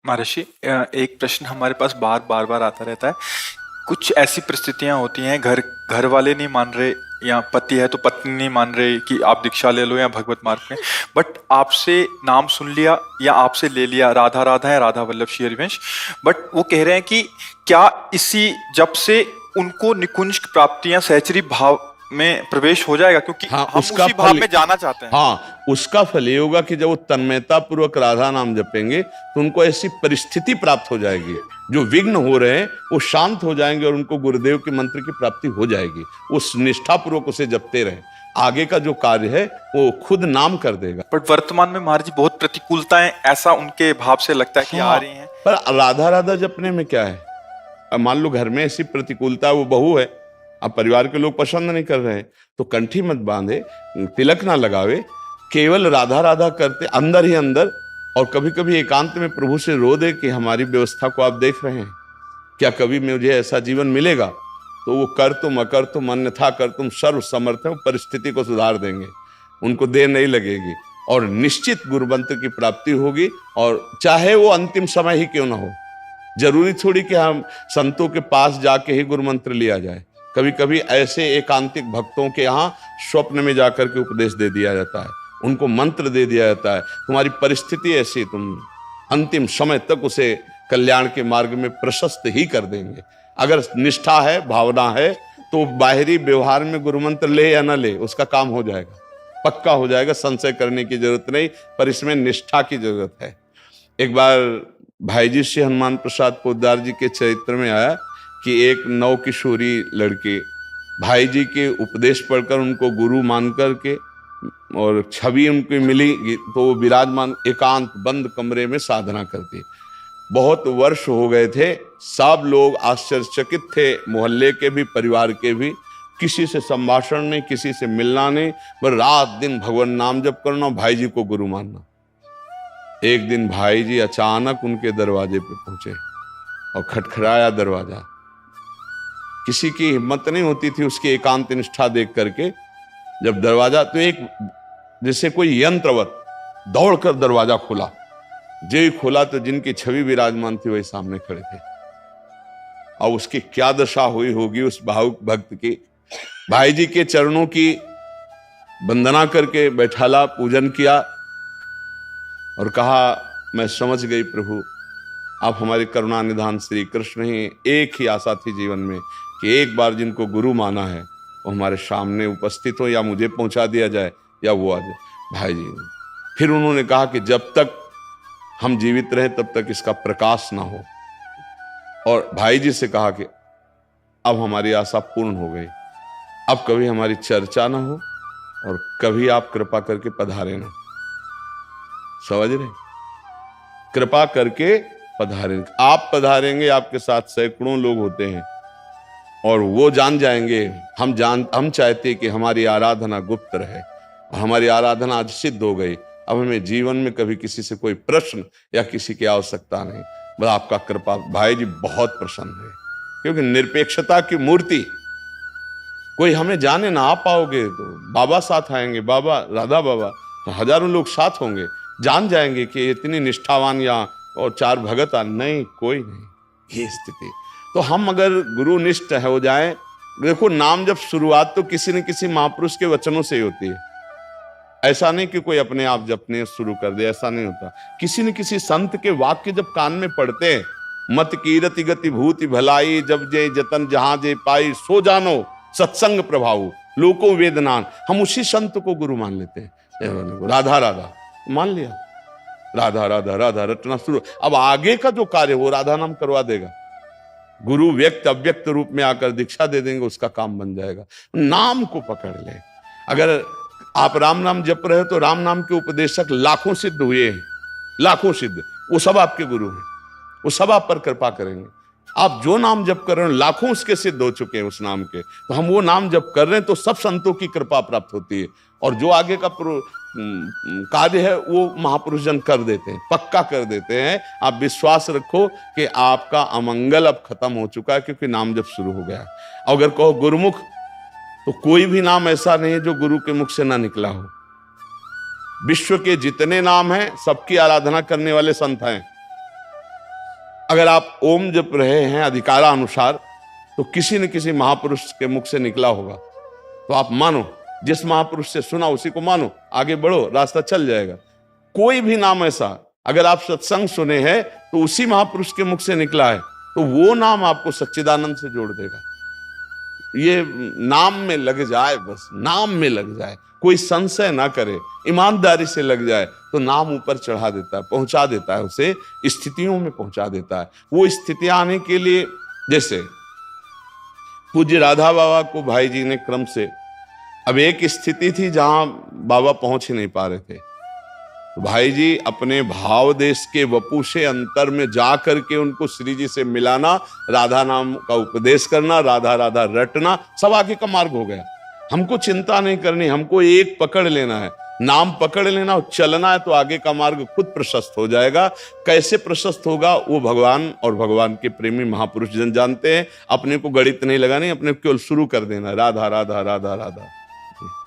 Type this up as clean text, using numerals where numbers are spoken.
महर्षि, एक प्रश्न हमारे पास बार बार आता रहता है। कुछ ऐसी परिस्थितियां होती हैं, घर घर वाले नहीं मान रहे, या पति है तो पत्नी नहीं मान रहे कि आप दीक्षा ले लो या भगवत मार्ग में। बट आपसे नाम सुन लिया या आपसे ले लिया, राधा राधा है, राधा वल्लभ श्री हरिवंश। बट वो कह रहे हैं कि क्या इसी जब से उनको निकुंज प्राप्ति या सहचरी भाव में प्रवेश हो जाएगा, क्योंकि हाँ, हम उसका उसी भाव में जाना चाहते हैं। हाँ, उसका फल ये होगा कि जब वो तन्मयता पूर्वक राधा नाम जपेंगे तो उनको ऐसी परिस्थिति प्राप्त हो जाएगी, जो विघ्न हो रहे हैं वो शांत हो जाएंगे और उनको गुरुदेव के मंत्र की प्राप्ति हो जाएगी। उस निष्ठा पूर्वक उसे जपते रहे, आगे का जो कार्य है वो खुद नाम कर देगा। बट वर्तमान में महाराज जी बहुत प्रतिकूलताएं ऐसा उनके भाव से लगता है कि आ रही हैं। पर राधा राधा जपने में क्या है? अब मान लो घर में ऐसी प्रतिकूलता, वो बहू है, अब परिवार के लोग पसंद नहीं कर रहे हैं तो कंठी मत बांधे, तिलक ना लगावे, केवल राधा राधा करते अंदर ही अंदर। और कभी कभी एकांत में प्रभु से रो दे कि हमारी व्यवस्था को आप देख रहे हैं, क्या कभी मुझे ऐसा जीवन मिलेगा? तो वो कर तुम अकर तुम अन्यथा कर तुम सर्व समर्थ है, परिस्थिति को सुधार देंगे, उनको देर नहीं लगेगी और निश्चित गुरुमंत्र की प्राप्ति होगी। और चाहे वो अंतिम समय ही क्यों ना हो, जरूरी थोड़ी कि हम संतों के पास जाके ही गुरुमंत्र लिया जाए। कभी कभी ऐसे एकांतिक भक्तों के यहाँ स्वप्न में जाकर के उपदेश दे दिया जाता है, उनको मंत्र दे दिया जाता है, तुम्हारी परिस्थिति ऐसी, तुम अंतिम समय तक उसे कल्याण के मार्ग में प्रशस्त ही कर देंगे। अगर निष्ठा है, भावना है, तो बाहरी व्यवहार में गुरुमंत्र ले या ना ले, उसका काम हो जाएगा, पक्का हो जाएगा, संशय करने की जरूरत नहीं। पर इसमें निष्ठा की जरूरत है। एक बार भाई जी श्री हनुमान प्रसाद पोद्दार जी के चरित्र में आया कि एक नव किशोरी लड़की भाई जी के उपदेश पढ़कर उनको गुरु मान करके और छवि उनको मिली तो वो विराजमान एकांत बंद कमरे में साधना करती। बहुत वर्ष हो गए थे, सब लोग आश्चर्यचकित थे, मोहल्ले के भी, परिवार के भी। किसी से संभाषण नहीं, किसी से मिलना नहीं, बस रात दिन भगवान नाम जप करना, भाई जी को गुरु मानना। एक दिन भाई जी अचानक उनके दरवाजे पे पहुंचे और खटखटाया दरवाजा। किसी की हिम्मत नहीं होती थी उसकी एकांत निष्ठा देख करके। जब दरवाजा, तो एक जैसे कोई यंत्रवत दौड़कर दरवाजा खोला, जो ही खोला तो जिनकी छवि विराजमान थी वही सामने खड़े थे। और उसकी क्या दशा हुई होगी उस भावुक भक्त की। भाई जी के चरणों की वंदना करके बैठाला, पूजन किया और कहा, मैं समझ गई प्रभु, आप हमारे करुणा निधान श्री कृष्ण ही। एक ही आशा थी जीवन में कि एक बार जिनको गुरु माना है वो हमारे सामने उपस्थित हो, या मुझे पहुंचा दिया जाए या वो आ जाए। भाई जी फिर उन्होंने कहा कि जब तक हम जीवित रहे तब तक इसका प्रकाश ना हो। और भाई जी से कहा कि अब हमारी आशा पूर्ण हो गई, अब कभी हमारी चर्चा ना हो और कभी आप कृपा करके पधारे ना। समझ रहे? कृपा करके पधारेंगे, आप पधारेंगे, आपके साथ सैकड़ों लोग होते हैं और वो जान जाएंगे। हम चाहते कि हमारी आराधना गुप्त रहे और हमारी आराधना आज सिद्ध हो गई। अब हमें जीवन में कभी किसी से कोई प्रश्न या किसी की आवश्यकता नहीं, बस आपका कृपा। भाई जी बहुत प्रसन्न है, क्योंकि निरपेक्षता की मूर्ति। कोई हमें जाने ना, आ पाओगे तो बाबा साथ आएंगे, बाबा राधा बाबा, तो हजारों लोग साथ होंगे, जान जाएंगे कि इतनी निष्ठावान या और चार भगत नहीं, कोई नहीं। ये स्थिति तो हम अगर गुरुनिष्ठ हो जाए, देखो नाम जब शुरुआत तो किसी न किसी महापुरुष के वचनों से ही होती है। ऐसा नहीं कि कोई अपने आप जपने शुरू कर दे, ऐसा नहीं होता। किसी न किसी संत के वाक्य जब कान में पड़ते हैं, मत कीरति गति भूति भलाई, जब जे जतन जहां जे पाई, सो जानो सत्संग प्रभाव लोको वेदनान, हम उसी संत को गुरु मान लेते हैं। राधा राधा मान लिया, राधा राधा राधा रटना शुरू। अब आगे का जो कार्य वो राधा नाम करवा देगा। गुरु व्यक्त अव्यक्त रूप में आकर दीक्षा दे देंगे, उसका काम बन जाएगा। नाम को पकड़ ले। अगर आप राम नाम जप रहे हो तो राम नाम के उपदेशक लाखों सिद्ध हुए हैं, लाखों सिद्ध, वो सब आपके गुरु हैं, वो सब आप पर कृपा करेंगे। आप जो नाम जप कर रहे हो लाखों उसके सिद्ध हो चुके हैं उस नाम के, तो हम वो नाम जप कर रहे हैं तो सब संतों की कृपा प्राप्त होती है। और जो आगे का कार्य है वो महापुरुष जन कर देते हैं, पक्का कर देते हैं। आप विश्वास रखो कि आपका अमंगल अब खत्म हो चुका है, क्योंकि नाम जब शुरू हो गया। अगर कहो गुरुमुख, तो कोई भी नाम ऐसा नहीं है जो गुरु के मुख से ना निकला हो। विश्व के जितने नाम हैं सबकी आराधना करने वाले संत हैं। अगर आप ओम जप रहे हैं अधिकारानुसार तो किसी न किसी महापुरुष के मुख से निकला होगा, तो आप मानो, जिस महापुरुष से सुना उसी को मानो, आगे बढ़ो, रास्ता चल जाएगा। कोई भी नाम ऐसा अगर आप सत्संग सुने हैं तो उसी महापुरुष के मुख से निकला है, तो वो नाम आपको सच्चिदानंद से जोड़ देगा। ये नाम में लग जाए, बस नाम में लग जाए, कोई संशय ना करे, ईमानदारी से लग जाए, तो नाम ऊपर चढ़ा देता है, पहुंचा देता है, उसे स्थितियों में पहुंचा देता है। वो स्थितियां आने के लिए, जैसे पूज्य राधा बाबा को भाई जी ने क्रम से, अब एक स्थिति थी जहां बाबा पहुंच ही नहीं पा रहे थे, तो भाई जी अपने भाव देश के वपु से अंतर में जा करके उनको श्री जी से मिलाना, राधा नाम का उपदेश करना, राधा राधा रटना, सब आगे का मार्ग हो गया। हमको चिंता नहीं करनी, हमको एक पकड़ लेना है, नाम पकड़ लेना और चलना है, तो आगे का मार्ग खुद प्रशस्त हो जाएगा। कैसे प्रशस्त होगा वो भगवान और भगवान के प्रेमी महापुरुष जन जानते हैं। अपने को गणित नहीं लगानी, अपने को केवल शुरू कर देना, राधा राधा राधा राधा।